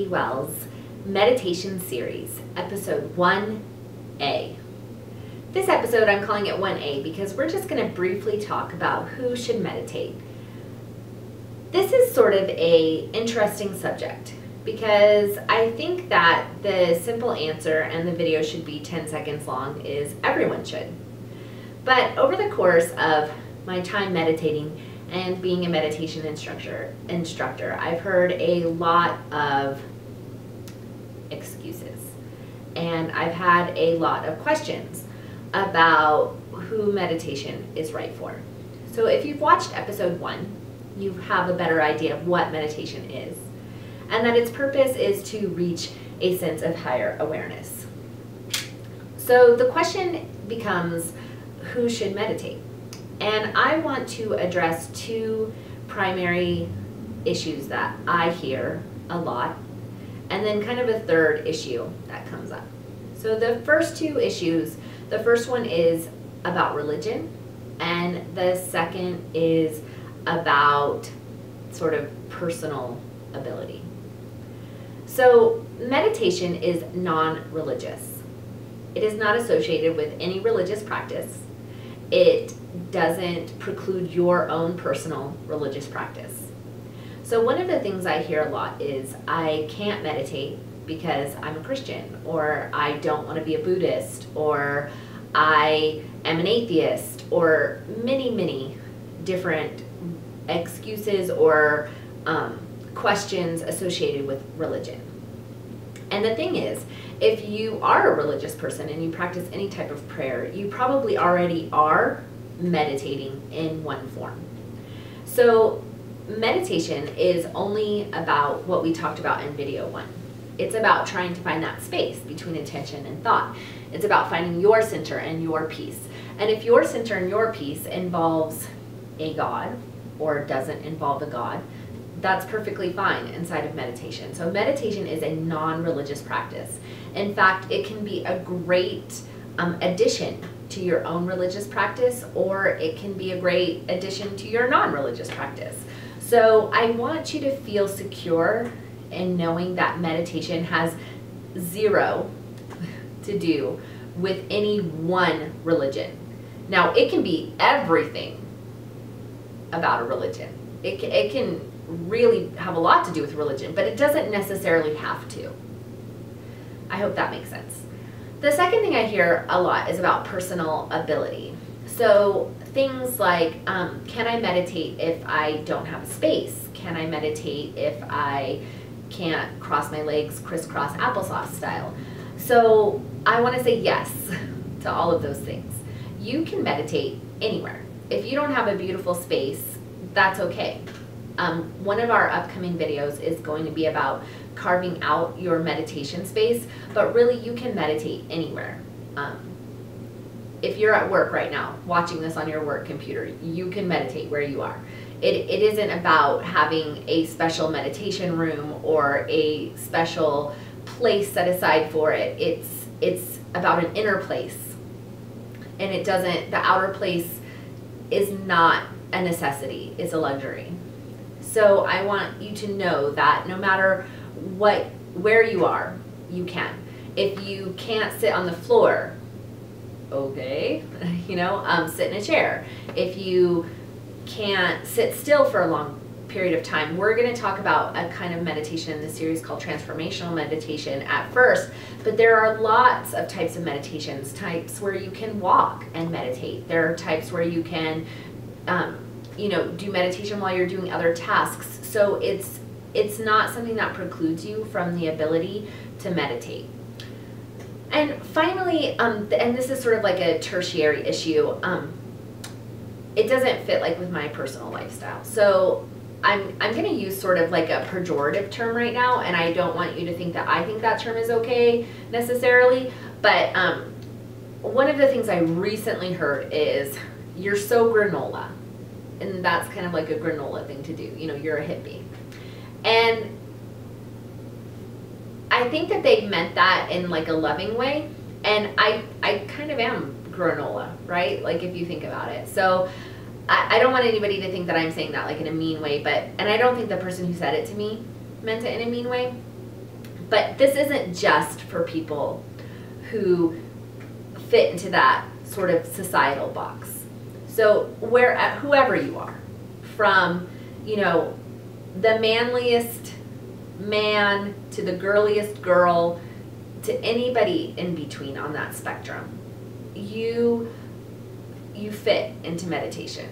Wells Meditation Series, Episode 1A. This episode I'm calling it 1A because we're just going to briefly talk about who should meditate. This is sort of an interesting subject because I think that the simple answer, and the video should be 10 seconds long, is everyone should. But over the course of my time meditating and being a meditation instructor, I've heard a lot of excuses, and I've had a lot of questions about who meditation is right for. So if you've watched episode 1, you have a better idea of what meditation is, and that its purpose is to reach a sense of higher awareness. So the question becomes, who should meditate? And I want to address two primary issues that I hear a lot, and then kind of a third issue that comes up. So the first two issues, the first one is about religion, and the second is about sort of personal ability. So meditation is non-religious. It is not associated with any religious practice. It doesn't preclude your own personal religious practice. So one of the things I hear a lot is, I can't meditate because I'm a Christian, or I don't want to be a Buddhist, or I am an atheist, or many different excuses or questions associated with religion. And the thing is, if you are a religious person and you practice any type of prayer, you probably already are meditating in one form. So meditation is only about what we talked about in video 1. It's about trying to find that space between intention and thought. It's about finding your center and your peace. And if your center and your peace involves a God or doesn't involve a God, that's perfectly fine inside of meditation. So meditation is a non-religious practice. In fact, it can be a great addition to your own religious practice, or it can be a great addition to your non-religious practice. So I want you to feel secure in knowing that meditation has zero to do with any one religion. Now, it can be everything about a religion. It can really have a lot to do with religion, but it doesn't necessarily have to. I hope that makes sense. The second thing I hear a lot is about personal ability. So things like, can I meditate if I don't have a space? Can I meditate if I can't cross my legs crisscross applesauce style? So I want to say yes to all of those things. You can meditate anywhere. If you don't have a beautiful space, that's okay. One of our upcoming videos is going to be about carving out your meditation space, but really you can meditate anywhere. If you're at work right now, watching this on your work computer, you can meditate where you are. It isn't about having a special meditation room or a special place set aside for it. It's about an inner place. And it doesn't, the outer place is not a necessity, it's a luxury. So I want you to know that no matter where you are, you can. If you can't sit on the floor, okay, sit in a chair. If you can't sit still for a long period of time, we're going to talk about a kind of meditation in this series called transformational meditation at first, but there are lots of types of meditations, types where you can walk and meditate. There are types where you can do meditation while you're doing other tasks. So it's not something that precludes you from the ability to meditate. And finally, and this is sort of like a tertiary issue, it doesn't fit like with my personal lifestyle. So I'm going to use sort of like a pejorative term right now, and I don't want you to think that I think that term is okay necessarily, but one of the things I recently heard is, you're so granola. And that's kind of like a granola thing to do. You're a hippie. And I think that they meant that in like a loving way. And I kind of am granola, right? Like if you think about it. So I don't want anybody to think that I'm saying that like in a mean way, and I don't think the person who said it to me meant it in a mean way. But this isn't just for people who fit into that sort of societal box. So whoever you are, from, you know, the manliest man to the girliest girl to anybody in between on that spectrum, you fit into meditation.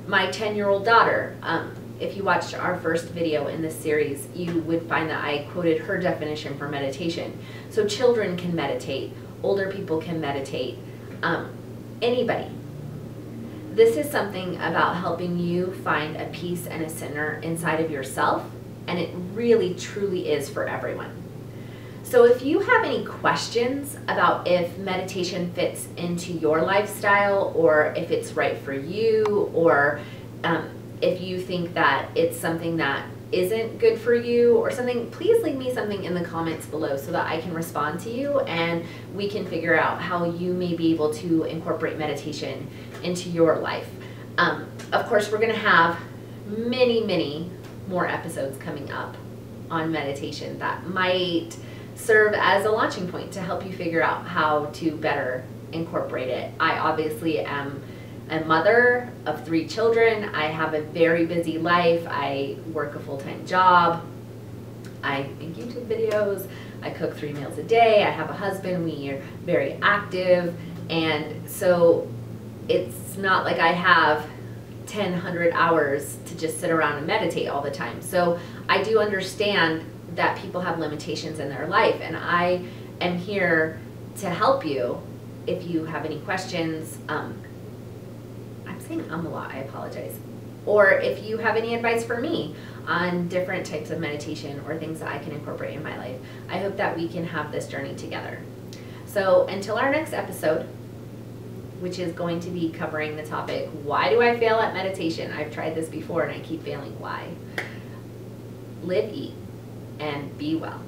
My 10-year-old daughter, if you watched our first video in this series, you would find that I quoted her definition for meditation. So children can meditate, older people can meditate, anybody. This is something about helping you find a peace and a center inside of yourself, and it really truly is for everyone. So if you have any questions about if meditation fits into your lifestyle, or if it's right for you, or if you think that it's something that isn't good for you or something, please leave me something in the comments below so that I can respond to you and we can figure out how you may be able to incorporate meditation into your life. Of course, we're going to have many more episodes coming up on meditation that might serve as a launching point to help you figure out how to better incorporate it. I obviously am a mother of 3 children. I have a very busy life. I work a full-time job. I make YouTube videos. I cook 3 meals a day. I have a husband. We are very active. And so it's not like I have 100 hours to just sit around and meditate all the time. So I do understand that people have limitations in their life, and I am here to help you if you have any questions. I'm saying a lot, I apologize. Or if you have any advice for me on different types of meditation or things that I can incorporate in my life. I hope that we can have this journey together. So until our next episode, which is going to be covering the topic, why do I fail at meditation? I've tried this before and I keep failing. Why? Live, eat, and be well.